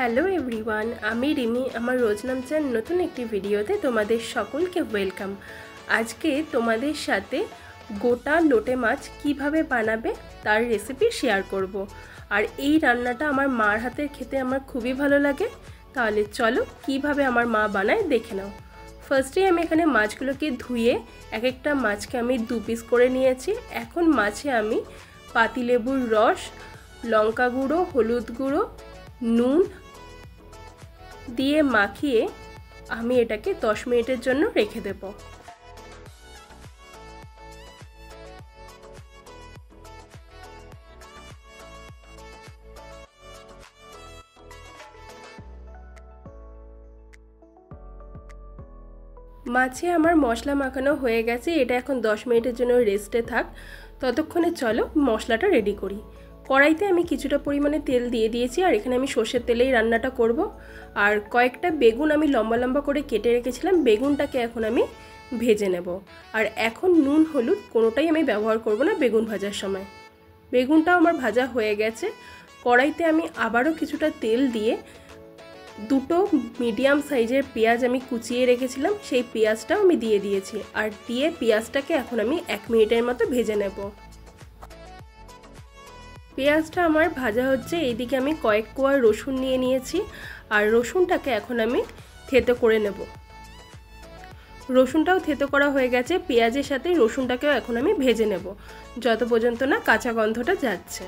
Hello everyone, আমি রিমি। আমার রোজনামচার নতুন একটি ভিডিওতে তোমাদের সকলকে ওয়েলকাম। আজকে তোমাদের সাথে গোটা লোটে মাছ কিভাবে বানাবে তার রেসিপি শেয়ার করব। আর এই রান্নাটা আমার মার হাতের খেতে আমার খুবই ভালো লাগে। তাহলে চলো কিভাবে আমার মা বানায় দেখে নাও। ফার্স্টে আমি এখানে মাছগুলোকে ধুয়ে এক একটা মাছকে আমি 2 পিস করে নিয়েছি। এখন মাছে আমি পাতিলেবুর রস, লঙ্কা গুঁড়ো, হলুদ গুঁড়ো, নুন দিয়ে মাখিয়ে আমি এটাকে 10 মিনিটের জন্য রেখে দেব। মাছে আমার মশলা মাখানো হয়ে গেছে, এটা এখন 10 মিনিটের জন্য রেস্টে থাক। ততক্ষণে চলো মশলাটা রেডি করি। কড়াইতে আমি কিছুটা পরিমাণে তেল দিয়ে দিয়েছি, আর এখানে আমি সর্ষের তেলেই রান্নাটা করব। আর কয়েকটা বেগুন আমি লম্বা লম্বা করে কেটে রেখেছিলাম, বেগুনটাকে এখন আমি ভেজে নেব। আর এখন নুন হলুদ কোনোটাই আমি ব্যবহার করব না বেগুন ভাজার সময়। বেগুনটাও আমার ভাজা হয়ে গেছে। কড়াইতে আমি আবারও কিছুটা তেল দিয়ে দুটো মিডিয়াম সাইজের পেঁয়াজ আমি কুচিয়ে রেখেছিলাম, সেই পেঁয়াজটাও আমি দিয়ে দিয়েছি। আর দিয়ে পেঁয়াজটাকে এখন আমি 1 মিনিটের মতো ভেজে নেব। পেঁয়াজটা আমার ভাজা হচ্ছে, এইদিকে আমি কয়েক কোয়া রসুন নিয়ে নিয়েছি, আর রসুনটাকে এখন আমি থেতো করে নেব। রসুনটাও থেতো করা হয়ে গেছে, পেঁয়াজের সাথে রসুনটাকেও এখন আমি ভেজে নেব যত পর্যন্ত না কাঁচা গন্ধটা যাচ্ছে।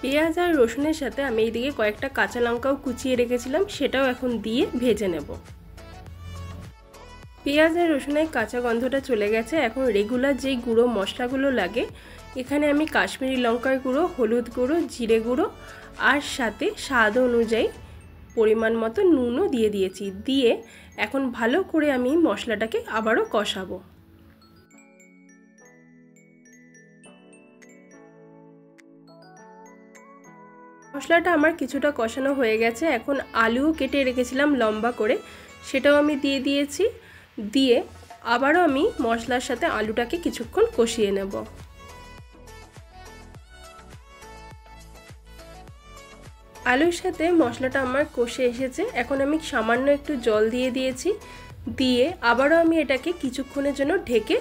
পেঁয়াজ আর রসুনের সাথে আমি এইদিকে কয়েকটা কাঁচা লঙ্কাও কুচিয়ে রেখেছিলাম, সেটাও এখন দিয়ে ভেজে নেব। পেঁয়াজ আর রসুনের কাঁচা গন্ধটা চলে গেছে। এখন রেগুলার যেই গুঁড়ো মশলাগুলো লাগে, এখানে আমি কাশ্মীরি লঙ্কার গুঁড়ো, হলুদ গুঁড়ো, জিরে গুঁড়ো আর সাথে স্বাদ অনুযায়ী পরিমাণ মতো নুনও দিয়ে দিয়েছি। দিয়ে এখন ভালো করে আমি মশলাটাকে আবারও কষাবো। মশলাটা আমার কিছুটা কষানো হয়ে গেছে। এখন আলুও কেটে রেখেছিলাম লম্বা করে, সেটাও আমি দিয়ে দিয়েছি। দিয়ে আবারও আমি মশলার সাথে আলুটাকে কিছুক্ষণ কষিয়ে নেব। আলুর সাথে মশলাটা আমার কষে এসেছে, এখন আমি সামান্য একটু জল দিয়ে দিয়েছি। দিয়ে আবারও আমি এটাকে কিছুক্ষণের জন্য ঢেকে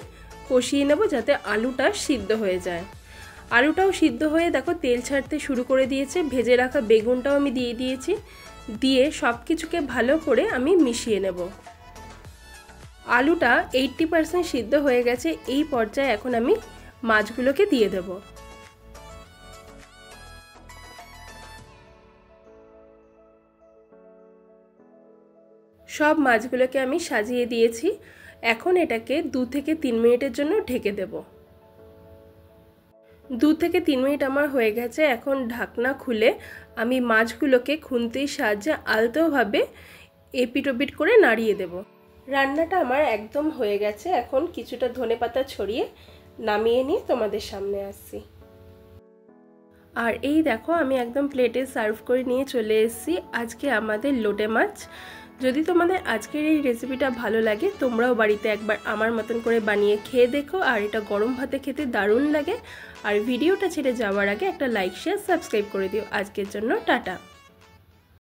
কষিয়ে নেব, যাতে আলুটা সিদ্ধ হয়ে যায়। আলুটাও সিদ্ধ হয়ে দেখো তেল ছাড়তে শুরু করে দিয়েছে। ভেজে রাখা বেগুনটাও আমি দিয়ে দিয়েছি। দিয়ে সব কিছুকে ভালো করে আমি মিশিয়ে নেব। আলুটা 80% সিদ্ধ হয়ে গেছে। এই পর্যায়ে এখন আমি মাছগুলোকে দিয়ে দেব। সব মাছগুলোকে আমি সাজিয়ে দিয়েছি। এখন এটাকে 2 থেকে 3 মিনিটের জন্য ঢেকে দেব। 2 থেকে 3 মিনিট আমার হয়ে গেছে। এখন ঢাকনা খুলে আমি মাছগুলোকে খুন্তির সাহায্যে আলতোভাবে এপিট ওপিট করে নাড়িয়ে দেব। রান্নাটা আমার একদম হয়ে গেছে। এখন কিছুটা ধনেপাতা ছড়িয়ে নামিয়ে নিয়ে তোমাদের সামনে আসছি। আর এই দেখো আমি একদম প্লেটে সার্ভ করে নিয়ে চলে এসেছি আজকে আমাদের লোটে মাছ। যদি তোমাদের আজকের এই রেসিপিটা ভালো লাগে, তোমরাও বাড়িতে একবার আমার মতন করে বানিয়ে খেয়ে দেখো। আর এটা গরম ভাতে খেতে দারুণ লাগে। আর ভিডিওটা ছেড়ে যাওয়ার আগে একটা লাইক, শেয়ার, সাবস্ক্রাইব করে দিও। আজকের জন্য টাটা।